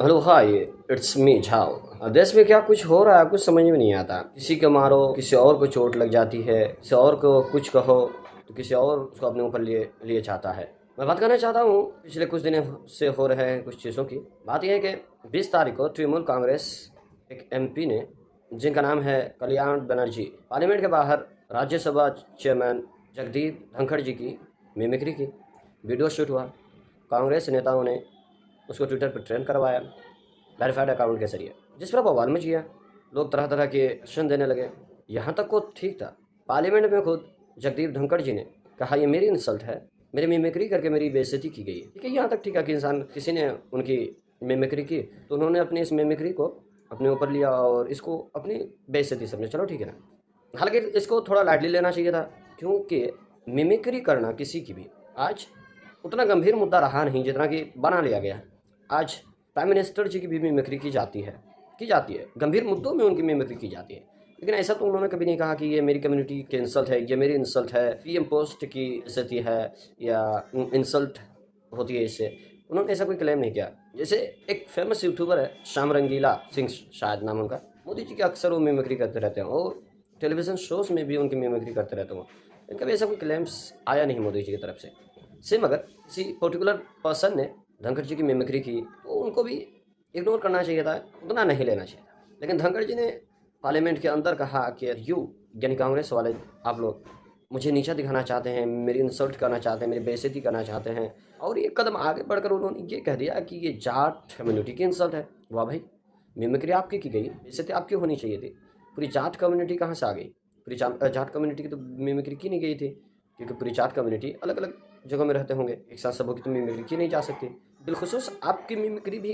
Hello hi, it's me Zhao. देश में क्या कुछ हो रहा है कुछ समझ में नहीं आता। किसी को मारो, किसी और को चोट लग जाती है, किसी और को कुछ कहो तो किसी और उसको अपने ऊपर लिए लिए चाहता है। मैं बात करना चाहता हूँ पिछले कुछ दिनों से हो रहे हैं कुछ चीज़ों की। बात यह है कि 20 तारीख को तृणमूल कांग्रेस एक एमपी ने, जिनका नाम है कल्याण बनर्जी, पार्लियामेंट के बाहर राज्यसभा चेयरमैन जगदीप धनखड़ जी की मिमिक्री की। वीडियो शूट हुआ। कांग्रेस नेताओं ने उसको ट्विटर पर ट्रेंड करवाया वेरीफाइड अकाउंट के जरिए, जिस पर बवाल मच गया। लोग तरह तरह के क्वेश्चन देने लगे। यहाँ तक को ठीक था, पार्लियामेंट में खुद जगदीप धनखड़ जी ने कहा ये मेरी इंसल्ट है, मेरी मिमिक्री करके मेरी बेइज्जती की गई है। ठीक है, यहाँ तक ठीक है कि इंसान किसी ने उनकी मिमिक्री की तो उन्होंने अपनी इस मिमिक्री को अपने ऊपर लिया और इसको अपनी बेइज्जती समझे। चलो ठीक है ना। हालांकि इसको थोड़ा लाइटली लेना चाहिए था, क्योंकि मिमिक्री करना किसी की भी आज उतना गंभीर मुद्दा रहा नहीं जितना कि बना लिया गया है। आज प्राइम मिनिस्टर जी की भी मिमिक्री की जाती है, गंभीर मुद्दों में उनकी मिमिक्री की जाती है। लेकिन ऐसा तो उन्होंने कभी नहीं कहा कि ये मेरी कम्युनिटी की इंसल्ट है, ये मेरी इंसल्ट है, पीएम पोस्ट की इज्जती है या इंसल्ट होती है इससे। उन्होंने ऐसा कोई क्लेम नहीं किया। जैसे एक फेमस यूट्यूबर है श्याम रंगीला सिंह, शायद नाम उनका, मोदी जी की अक्सर वो मिमिक्री करते रहते हैं और टेलीविज़न शोज़ में भी उनकी मिमिक्री करते रहते हैं। लेकिन कभी ऐसा कोई क्लेम्स आया नहीं मोदी जी की तरफ से। सेम अगर किसी पर्टिकुलर पर्सन ने धनखड़ जी की मिमिक्री की तो उनको भी इग्नोर करना चाहिए था, उतना नहीं लेना चाहिए था। लेकिन धनखड़ जी ने पार्लियामेंट के अंदर कहा कि यू यानी कांग्रेस वाले, आप लोग मुझे नीचा दिखाना चाहते हैं, मेरी इंसल्ट करना चाहते हैं, मेरी बेइज्जती करना चाहते हैं। और एक कदम आगे बढ़कर उन्होंने ये कह दिया कि ये जाट कम्युनिटी की इंसल्ट है। वाह भाई, मिमिक्री आपकी की गई, बेइज्जती आपकी होनी चाहिए थी। पूरी जाट कम्युनिटी कहाँ से आ गई? पूरी जाट कम्युनिटी की तो मिमिक्री की नहीं गई थी, क्योंकि पूरी जाट कम्युनिटी अलग अलग जगहों में रहते होंगे, एक साथ सबों की तो मिमिक्री की नहीं जा सकती। बिलखुसूस आपकी मिमिक्री भी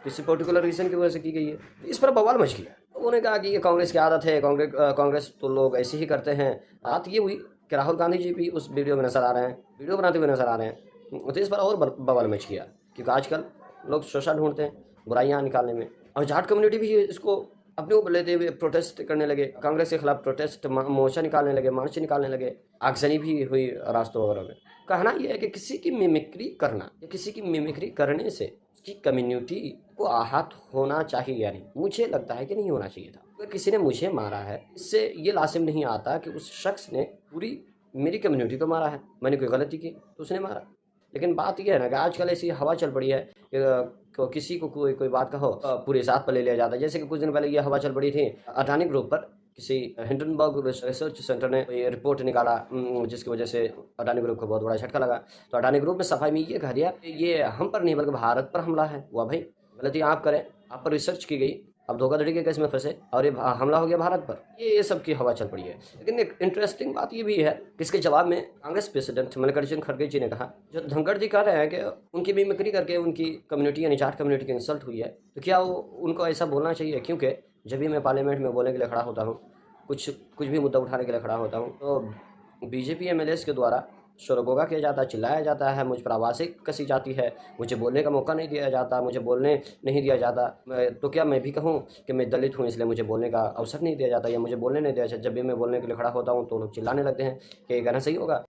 किसी पर्टिकुलर रीज़न की वजह से की गई है। इस पर बवाल मच गया। उन्होंने कहा कि ये कांग्रेस की आदत है, कांग्रेस तो लोग ऐसे ही करते हैं। बात ये हुई कि राहुल गांधी जी भी उस वीडियो में नजर आ रहे हैं, वीडियो बनाते हुए नजर आ रहे हैं। तो इस पर और बवाल मच गया, क्योंकि आजकल लोग शोषा ढूंढते हैं बुराइयां निकालने में। और जाट कम्युनिटी भी इसको अपने ऊपर लेते हुए प्रोटेस्ट करने लगे, कांग्रेस के खिलाफ प्रोटेस्ट मोर्चा निकालने लगे, मार्च निकालने लगे। आगजनी भी हुई रास्तों वगैरह में। कहना यह है कि किसी की मिमिक्री करना या किसी की मिमिक्री करने से उसकी कम्युनिटी को आहत होना चाहिए या नहीं, मुझे लगता है कि नहीं होना चाहिए था। अगर किसी ने मुझे मारा है, इससे ये लाजिम नहीं आता कि उस शख्स ने पूरी मेरी कम्युनिटी को मारा है। मैंने कोई गलती की तो उसने मारा। लेकिन बात यह है ना कि आजकल ऐसी हवा चल पड़ी है कि किसी को कोई कोई बात कहो पूरी जात पर ले लिया जाता है। जैसे कि कुछ दिन पहले ये हवा चल पड़ी थी अडानी ग्रुप पर। किसी हिंडनबर्ग रिसर्च सेंटर ने ये रिपोर्ट निकाला, जिसकी वजह से अडानी ग्रुप को बहुत बड़ा झटका लगा। तो अडानी ग्रुप ने सफाई में ये कह दिया कि ये हम पर नहीं बल्कि भारत पर हमला है। वाह भाई, गलती आप करें, आप पर रिसर्च की गई, अब धोखाधड़ी के केस में फंसे और ये हमला हो गया भारत पर। ये सब की हवा चल पड़ी है। लेकिन एक इंटरेस्टिंग बात ये भी है कि इसके जवाब में कांग्रेस प्रेसिडेंट मल्लिकार्जुन खड़गे जी ने कहा, जो धनखड़ जी कह रहे हैं कि उनकी मिमिक्री करके उनकी कम्युनिटी यानी जाट कम्युनिटी की इंसल्ट हुई है, तो क्या वो उनको ऐसा बोलना चाहिए? क्योंकि जब भी मैं पार्लियामेंट में बोलने के लिए खड़ा होता हूँ, कुछ कुछ भी मुद्दा उठाने के लिए खड़ा होता हूँ, तो बीजेपी एमएलएस के द्वारा शोरगोगा किया जाता है, चिल्लाया जाता है, मुझ पर आवाज़ें कसी जाती है, मुझे बोलने का मौका नहीं दिया जाता, मुझे बोलने नहीं दिया जाता। तो क्या मैं भी कहूँ कि मैं दलित हूँ इसलिए मुझे बोलने का अवसर नहीं दिया जाता या मुझे बोलने नहीं दिया जाता? जब भी मैं बोलने के लिए खड़ा होता हूँ तो लोग चिल्लाने लगते हैं कि ये कहना सही होगा।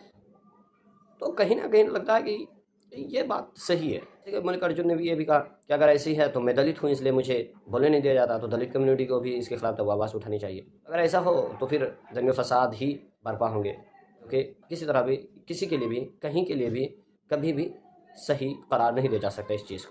तो कहीं ना कहीं लगता है कि ये बात सही है। जैसे कि मल्लिकार्जुन ने भी ये भी कहा कि अगर ऐसी है तो मैं दलित हूँ इसलिए मुझे बोलने नहीं दिया जाता, तो दलित कम्युनिटी को भी इसके खिलाफ तो आवाज़ उठानी चाहिए। अगर ऐसा हो तो फिर दंगे फसाद ही बर्पा होंगे, क्योंकि किसी तरह भी किसी के लिए भी कहीं के लिए भी कभी भी सही करार नहीं दिया जा सकता इस चीज़ को।